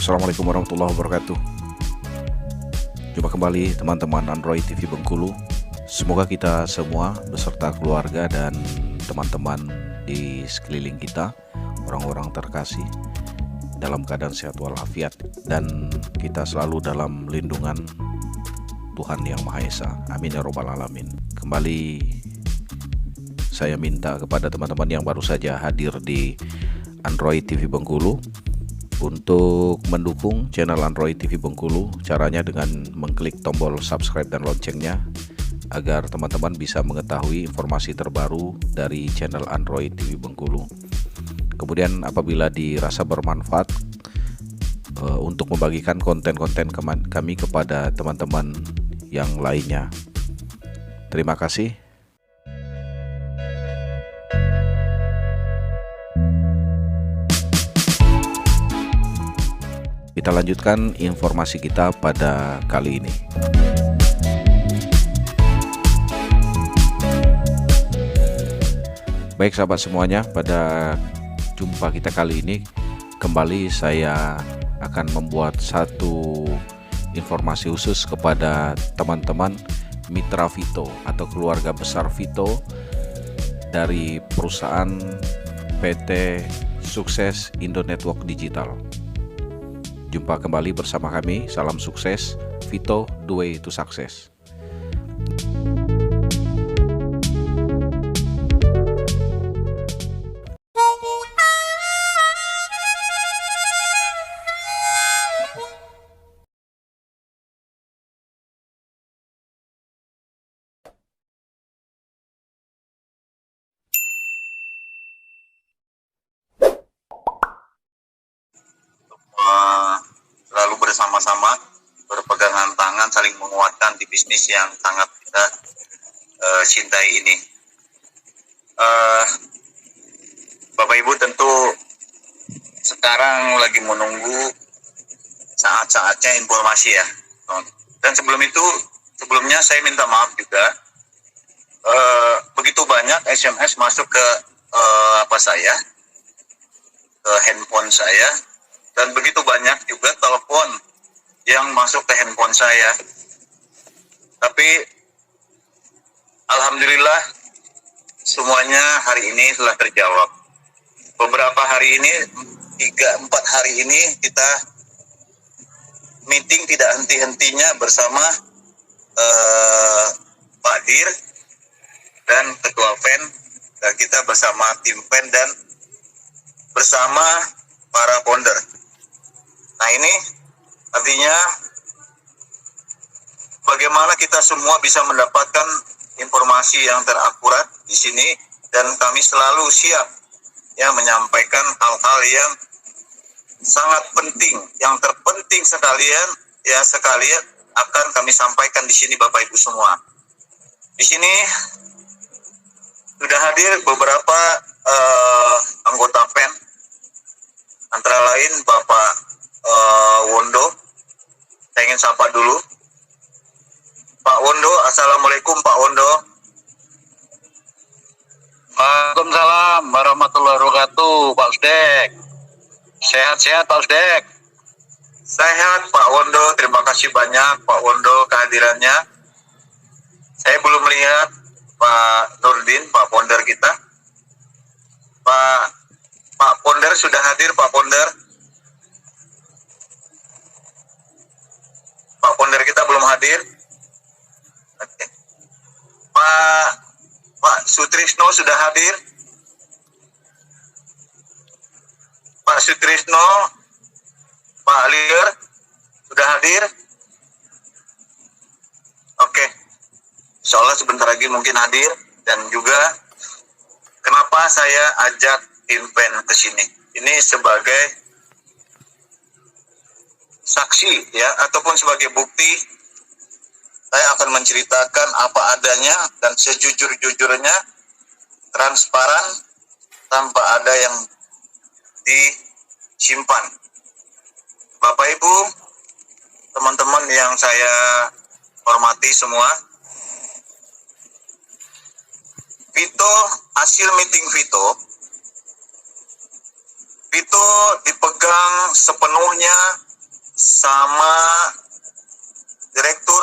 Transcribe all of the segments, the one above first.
Assalamualaikum warahmatullahi wabarakatuh. Jumpa kembali teman-teman Android TV Bengkulu. Semoga kita semua beserta keluarga dan teman-teman di sekeliling kita, orang-orang terkasih, dalam keadaan sehat walafiat, dan kita selalu dalam lindungan Tuhan Yang Maha Esa. Amin ya robbal alamin. Kembali saya minta kepada teman-teman yang baru saja hadir di Android TV Bengkulu untuk mendukung channel Android TV Bengkulu. Caranya dengan mengklik tombol subscribe dan loncengnya agar teman-teman bisa mengetahui informasi terbaru dari channel Android TV Bengkulu. Kemudian apabila dirasa bermanfaat, untuk membagikan konten-konten kami kepada teman-teman yang lainnya. Terima kasih. Kita lanjutkan informasi kita pada kali ini. Baik sahabat semuanya, pada jumpa kita kali ini kembali saya akan membuat satu informasi khusus kepada teman-teman mitra Vito atau keluarga besar Vito dari perusahaan PT Sukses Indo Network Digital. Jumpa kembali bersama kami, salam sukses, Vito the way to success. Lalu bersama-sama berpegangan tangan saling menguatkan di bisnis yang sangat kita cintai ini. Bapak Ibu tentu sekarang lagi menunggu saat-saatnya informasi ya. Dan sebelumnya saya minta maaf juga. Begitu banyak SMS masuk ke ke handphone saya. Dan begitu banyak juga telepon yang masuk ke handphone saya. Tapi alhamdulillah semuanya hari ini telah terjawab. Beberapa hari ini, 3-4 hari ini kita meeting tidak henti-hentinya bersama Pak Dir dan Ketua PEN. Dan kita bersama tim PEN dan bersama para founder. Nah ini artinya bagaimana kita semua bisa mendapatkan informasi yang terakurat di sini, dan kami selalu siap ya menyampaikan hal-hal yang sangat penting, yang terpenting sekalian akan kami sampaikan di sini Bapak Ibu semua. Di sini sudah hadir beberapa anggota PEN, antara lain Bapak Wondo. Saya ingin sapa dulu Pak Wondo. Assalamualaikum Pak Wondo. Waalaikumsalam warahmatullahi wabarakatuh, Pak Usdek. Sehat-sehat Pak Usdek. Sehat Pak Wondo, terima kasih banyak Pak Wondo kehadirannya. Saya belum melihat Pak Nurdin, Pak Founder kita. Pak Founder sudah hadir, Pak Founder. Pak Founder kita belum hadir. Oke. Pak Sutrisno sudah hadir. Pak Sutrisno, Pak Lier sudah hadir. Oke. Insya Allah sebentar lagi mungkin hadir. Dan juga kenapa saya ajak tim PEN ke sini? Ini sebagai saksi ya, ataupun sebagai bukti. Saya akan menceritakan apa adanya dan sejujur-jujurnya, transparan, tanpa ada yang disimpan. Bapak Ibu, teman-teman yang saya hormati semua, Vito, hasil meeting Vito dipegang sepenuhnya sama Direktur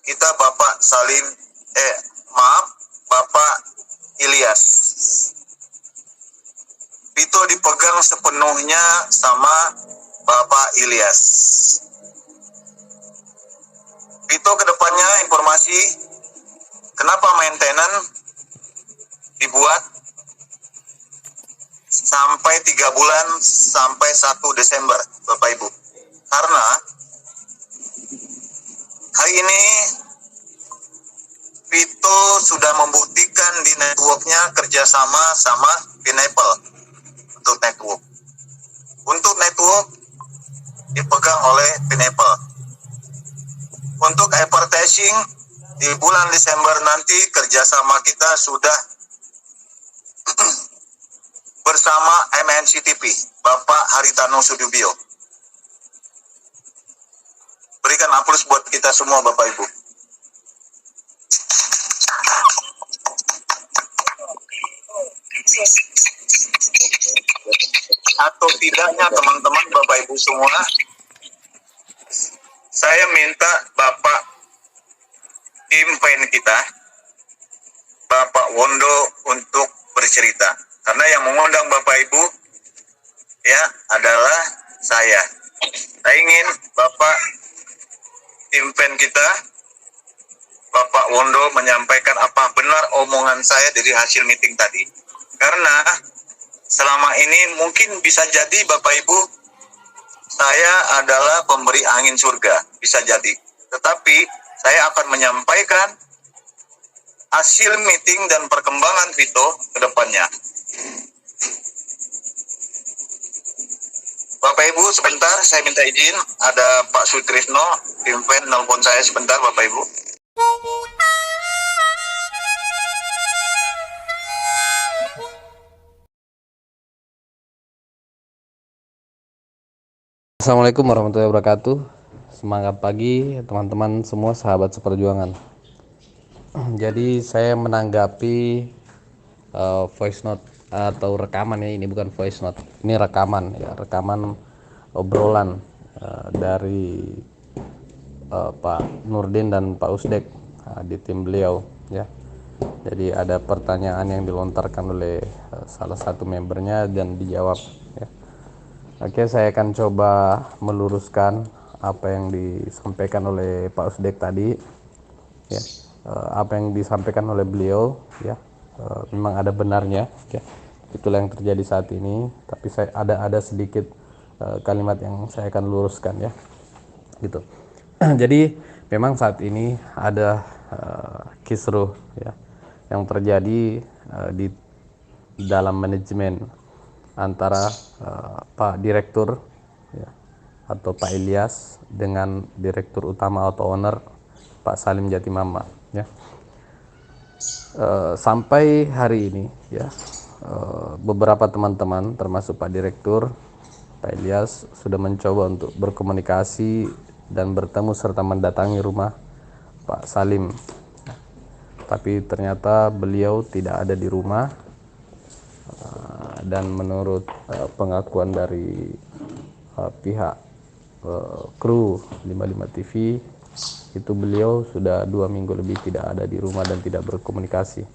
kita Bapak Salim, Bapak Ilyas. Vito dipegang sepenuhnya sama Bapak Ilyas. Vito kedepannya informasi kenapa maintenance dibuat sampai 3 bulan sampai 1 Desember Bapak Ibu. Karena hari ini Vito sudah membuktikan di networknya kerjasama sama Pineapple untuk network. Untuk network dipegang oleh Pineapple. Untuk advertising di bulan Desember nanti kerjasama kita sudah bersama MNCTV, Bapak Haritano Sudibyo. Berikan aplaus buat kita semua Bapak Ibu. Atau tidaknya teman-teman Bapak Ibu semua, saya minta Bapak tim pen kita, Bapak Wondo untuk bercerita. Karena yang mengundang Bapak Ibu ya adalah saya. Saya ingin Bapak tim pen kita, Bapak Wondo menyampaikan apa benar omongan saya dari hasil meeting tadi. Karena selama ini mungkin bisa jadi Bapak Ibu saya adalah pemberi angin surga, bisa jadi. Tetapi saya akan menyampaikan hasil meeting dan perkembangan Vito ke depannya. Bapak Ibu sebentar saya minta izin, ada Pak Sutrisno, tim pen nelpon saya sebentar Bapak Ibu. Assalamualaikum warahmatullahi wabarakatuh. Semangat pagi teman-teman semua, sahabat seperjuangan. Jadi saya menanggapi voice note atau rekaman ya, ini bukan voice note, ini rekaman ya, rekaman obrolan dari Pak Nurdin dan Pak Usdek di tim beliau ya. Jadi ada pertanyaan yang dilontarkan oleh salah satu membernya dan dijawab ya. Oke, saya akan coba meluruskan apa yang disampaikan oleh Pak Usdek tadi ya. Apa yang disampaikan oleh beliau ya, memang ada benarnya ya. Itulah yang terjadi saat ini, tapi saya ada sedikit kalimat yang saya akan luruskan ya gitu. Jadi memang saat ini ada kisruh ya yang terjadi di dalam manajemen antara Pak Direktur ya, atau Pak Ilyas dengan Direktur Utama atau Owner Pak Salim Jatimama ya. Sampai hari ini ya, beberapa teman-teman termasuk Pak Direktur, Pak Ilyas sudah mencoba untuk berkomunikasi dan bertemu serta mendatangi rumah Pak Salim, tapi ternyata beliau tidak ada di rumah. Dan menurut pengakuan dari pihak kru 55 TV itu beliau sudah 2 minggu lebih tidak ada di rumah dan tidak berkomunikasi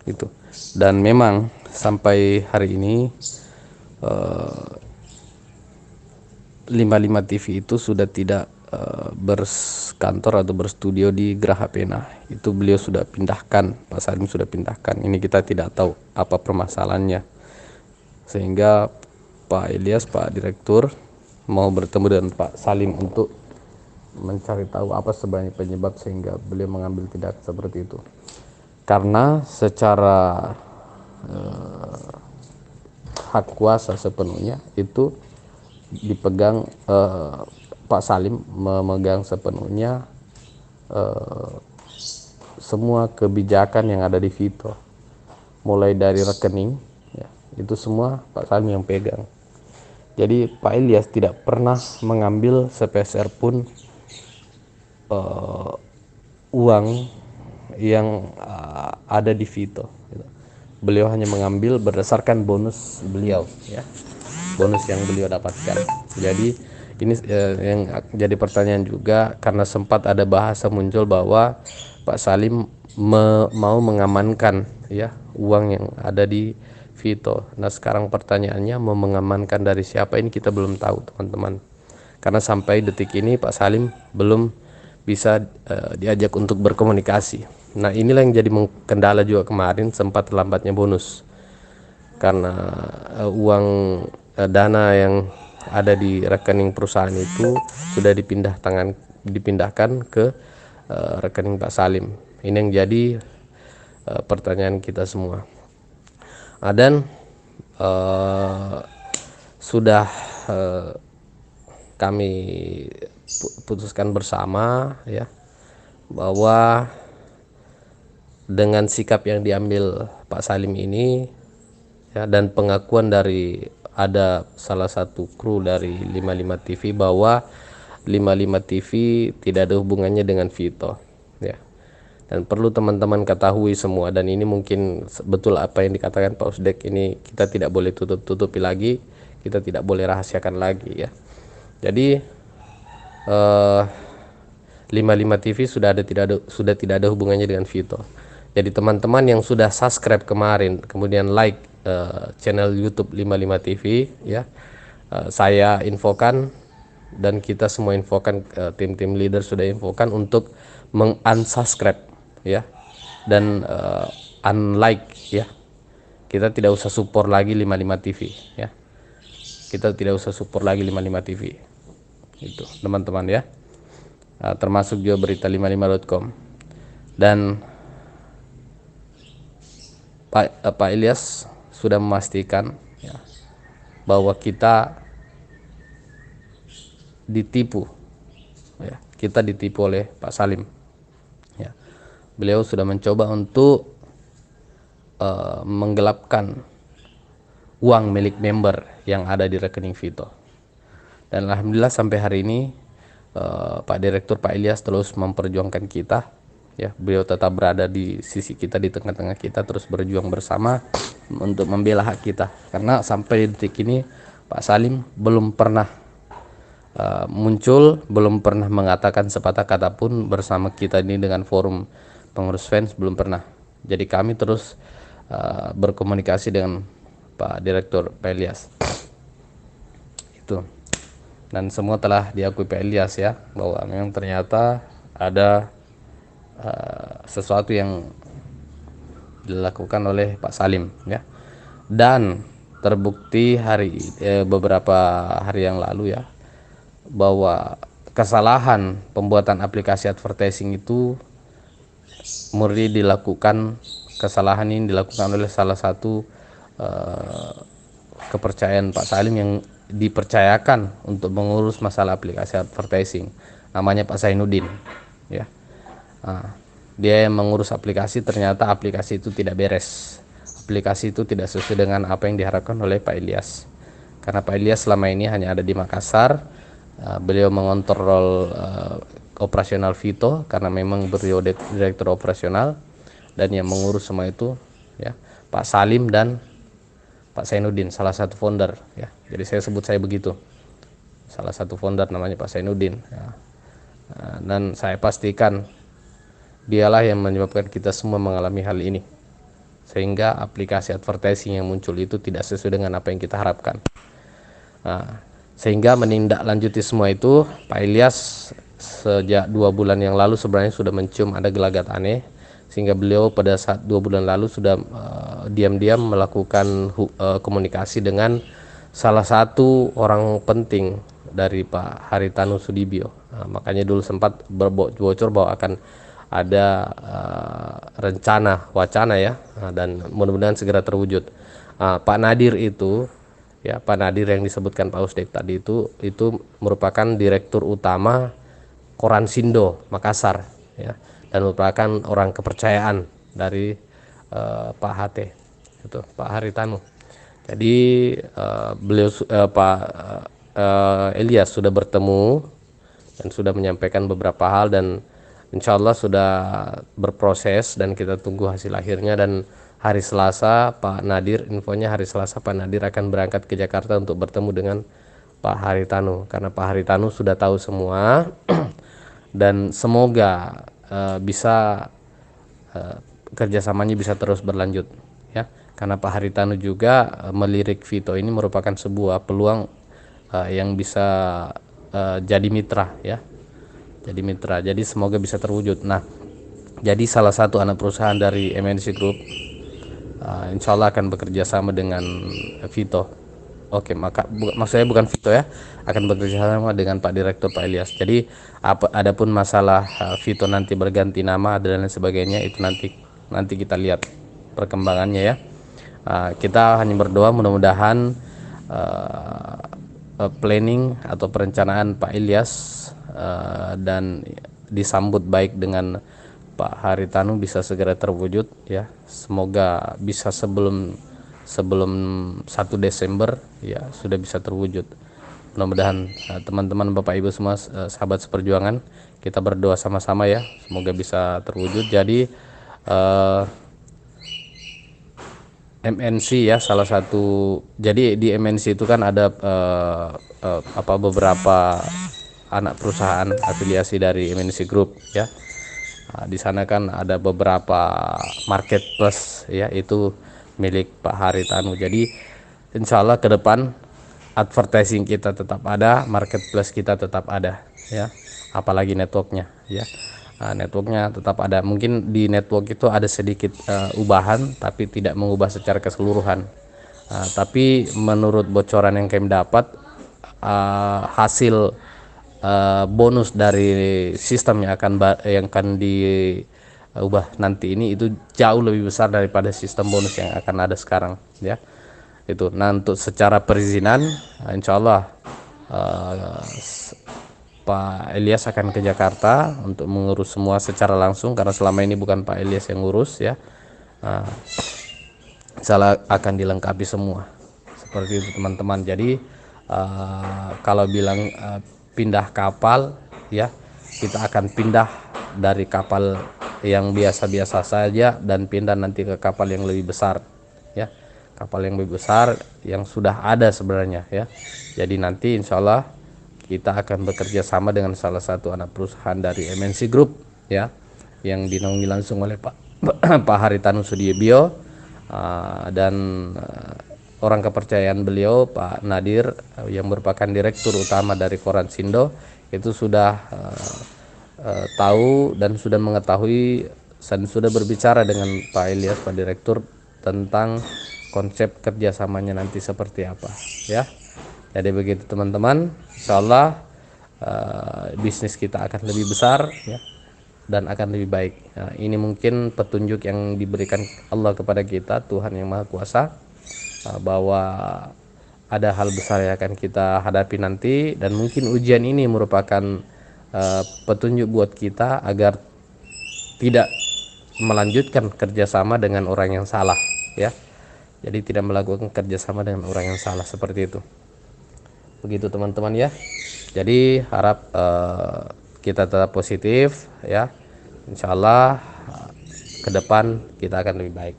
gitu. Dan memang sampai hari ini 55 TV itu sudah tidak berkantor atau berstudio di Geraha Pena. Itu beliau sudah pindahkan, Pak Salim sudah pindahkan. Ini kita tidak tahu apa permasalahannya, sehingga Pak Ilyas, Pak Direktur mau bertemu dengan Pak Salim untuk mencari tahu apa sebenarnya penyebab sehingga beliau mengambil tindakan seperti itu. Karena secara hak kuasa sepenuhnya itu dipegang, Pak Salim memegang sepenuhnya semua kebijakan yang ada di Vito, mulai dari rekening ya, itu semua Pak Salim yang pegang. Jadi Pak Ilyas tidak pernah mengambil sepeser pun uang yang ada di Vito gitu. Beliau hanya mengambil berdasarkan bonus beliau ya, bonus yang beliau dapatkan. Jadi ini yang jadi pertanyaan juga, karena sempat ada bahasa muncul bahwa Pak Salim mau mengamankan ya uang yang ada di Vito. Nah sekarang pertanyaannya, mau mengamankan dari siapa, ini kita belum tahu teman-teman, karena sampai detik ini Pak Salim belum bisa diajak untuk berkomunikasi. Nah inilah yang jadi kendala juga kemarin, sempat terlambatnya bonus karena uang dana yang ada di rekening perusahaan itu sudah dipindahkan ke rekening Pak Salim. Ini yang jadi pertanyaan kita semua. Dan sudah kami putuskan bersama ya bahwa dengan sikap yang diambil Pak Salim ini ya, dan pengakuan dari ada salah satu kru dari 55 TV bahwa 55 TV tidak ada hubungannya dengan Vito ya. Dan perlu teman-teman ketahui semua, dan ini mungkin betul apa yang dikatakan Pak Usdek, ini kita tidak boleh tutupi lagi, kita tidak boleh rahasiakan lagi ya. Jadi 55 TV sudah tidak ada hubungannya dengan Vito. Jadi teman-teman yang sudah subscribe kemarin kemudian like channel YouTube 55 TV ya, saya infokan dan kita semua infokan, tim-tim leader sudah infokan untuk mengunsubscribe ya, dan unlike ya. Kita tidak usah support lagi 55 TV ya. Kita tidak usah support lagi 55 TV. Itu teman-teman ya. Termasuk juga berita55.com. Dan Pak Ilyas sudah memastikan ya, bahwa kita ditipu ya. Kita ditipu oleh Pak Salim ya. Beliau sudah mencoba untuk menggelapkan uang milik member yang ada di rekening Vito. Dan alhamdulillah sampai hari ini Pak Direktur Pak Ilyas terus memperjuangkan kita ya. Beliau tetap berada di sisi kita, di tengah-tengah kita, terus berjuang bersama untuk membela hak kita. Karena sampai detik ini Pak Salim belum pernah muncul, belum pernah mengatakan sepatah kata pun bersama kita ini dengan forum pengurus fans, belum pernah. Jadi kami terus berkomunikasi dengan Pak Direktur Pak Ilyas itu, dan semua telah diakui Pak Ilyas ya, bahwa memang ternyata ada sesuatu yang dilakukan oleh Pak Salim ya. Dan terbukti beberapa hari yang lalu ya, bahwa kesalahan pembuatan aplikasi advertising itu murni dilakukan, kesalahan ini dilakukan oleh salah satu kepercayaan Pak Salim yang dipercayakan untuk mengurus masalah aplikasi advertising, namanya Pak Zainuddin ya. Dia yang mengurus aplikasi, ternyata aplikasi itu tidak beres, aplikasi itu tidak sesuai dengan apa yang diharapkan oleh Pak Ilyas. Karena Pak Ilyas selama ini hanya ada di Makassar, beliau mengontrol operasional Vito karena memang beliau direktur operasional, dan yang mengurus semua itu ya Pak Salim dan Pak Zainuddin, salah satu founder ya. Jadi saya begitu, salah satu founder namanya Pak Zainuddin ya. Dan saya pastikan dialah yang menyebabkan kita semua mengalami hal ini, sehingga aplikasi advertising yang muncul itu tidak sesuai dengan apa yang kita harapkan. Sehingga menindaklanjuti semua itu, Pak Ilyas sejak 2 bulan yang lalu sebenarnya sudah mencium ada gelagat aneh, sehingga beliau pada saat 2 bulan lalu sudah diam-diam melakukan komunikasi dengan salah satu orang penting dari Pak Haritanu Sudibyo. Makanya dulu sempat berbocor bahwa akan ada wacana ya, dan mudah-mudahan segera terwujud. Pak Nadir itu ya, Pak Nadir yang disebutkan Pak Usdek tadi itu merupakan direktur utama Koran Sindo Makassar ya, dan merupakan orang kepercayaan dari Pak HT itu, Pak Haritanu. Jadi beliau Pak Ilyas sudah bertemu dan sudah menyampaikan beberapa hal, dan insya Allah sudah berproses dan kita tunggu hasil akhirnya. Dan hari Selasa Pak Nadir, infonya hari Selasa Pak Nadir akan berangkat ke Jakarta untuk bertemu dengan Pak Haritanu, karena Pak Haritanu sudah tahu semua dan semoga bisa kerjasamanya bisa terus berlanjut ya, karena Pak Haritanu juga melirik Vito ini merupakan sebuah peluang yang bisa jadi mitra ya, jadi mitra, jadi semoga bisa terwujud. Nah, jadi salah satu anak perusahaan dari MNC Group insya Allah akan bekerja sama dengan Vito. Oke, maka maksudnya bukan Vito ya, akan bekerja sama dengan Pak Direktur Pak Ilyas. Jadi adapun masalah Vito nanti berganti nama dan lain sebagainya, itu nanti kita lihat perkembangannya ya. Kita hanya berdoa mudah-mudahan planning atau perencanaan Pak Ilyas dan disambut baik dengan Pak Haritanu bisa segera terwujud ya. Semoga bisa sebelum 1 Desember ya sudah bisa terwujud. Mudah-mudahan teman-teman Bapak Ibu semua sahabat seperjuangan, kita berdoa sama-sama ya, semoga bisa terwujud. Jadi MNC ya salah satu, jadi di MNC itu kan ada beberapa anak perusahaan afiliasi dari MNC Group ya. Di sana kan ada beberapa marketplace ya, itu milik Pak Haritanu. Jadi insya Allah ke depan advertising kita tetap ada, marketplace kita tetap ada ya, apalagi networknya ya. Networknya tetap ada. Mungkin di network itu ada sedikit ubahan, tapi tidak mengubah secara keseluruhan. Tapi menurut bocoran yang kami dapat, hasil bonus dari sistem yang akan diubah nanti ini itu jauh lebih besar daripada sistem bonus yang akan ada sekarang ya. Itu. Nah, untuk secara perizinan insya Allah Pak Ilyas akan ke Jakarta untuk mengurus semua secara langsung, karena selama ini bukan Pak Ilyas yang ngurus ya. Salah akan dilengkapi semua seperti itu teman-teman. Jadi kalau bilang pindah kapal ya, kita akan pindah dari kapal yang biasa-biasa saja dan pindah nanti ke kapal yang lebih besar ya, kapal yang lebih besar yang sudah ada sebenarnya ya. Jadi nanti insya Allah kita akan bekerja sama dengan salah satu anak perusahaan dari MNC Group ya, yang dinaungi langsung oleh Pak Haritanu Sudibyo dan orang kepercayaan beliau Pak Nadir yang merupakan direktur utama dari Koran Sindo, itu sudah tahu dan sudah mengetahui dan sudah berbicara dengan Pak Ilyas, Pak Direktur, tentang konsep kerjasamanya nanti seperti apa ya. Jadi begitu teman-teman, insya Allah bisnis kita akan lebih besar ya, dan akan lebih baik. Nah, ini mungkin petunjuk yang diberikan Allah kepada kita, Tuhan yang Maha Kuasa, bahwa ada hal besar yang akan kita hadapi nanti, dan mungkin ujian ini merupakan petunjuk buat kita agar tidak melanjutkan kerjasama dengan orang yang salah ya. Jadi tidak melakukan kerjasama dengan orang yang salah, seperti itu. Begitu teman-teman ya. Jadi harap kita tetap positif ya. Insya Allah ke depan kita akan lebih baik.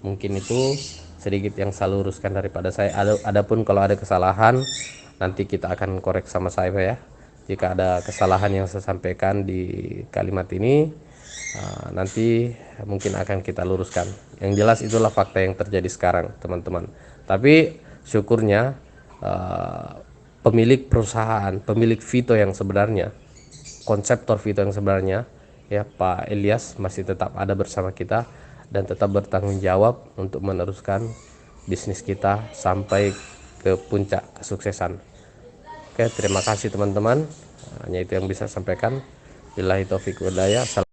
Mungkin itu sedikit yang saya luruskan daripada saya. Adapun kalau ada kesalahan, nanti kita akan korek sama saya ya. Jika ada kesalahan yang saya sampaikan di kalimat ini, nanti mungkin akan kita luruskan. Yang jelas itulah fakta yang terjadi sekarang teman-teman. Tapi syukurnya pemilik perusahaan, pemilik Vito yang sebenarnya, konseptor Vito yang sebenarnya ya, Pak Ilyas masih tetap ada bersama kita dan tetap bertanggung jawab untuk meneruskan bisnis kita sampai ke puncak kesuksesan. Oke, terima kasih teman-teman. Hanya itu yang bisa saya sampaikan. Billahi taufiq wal hidayah.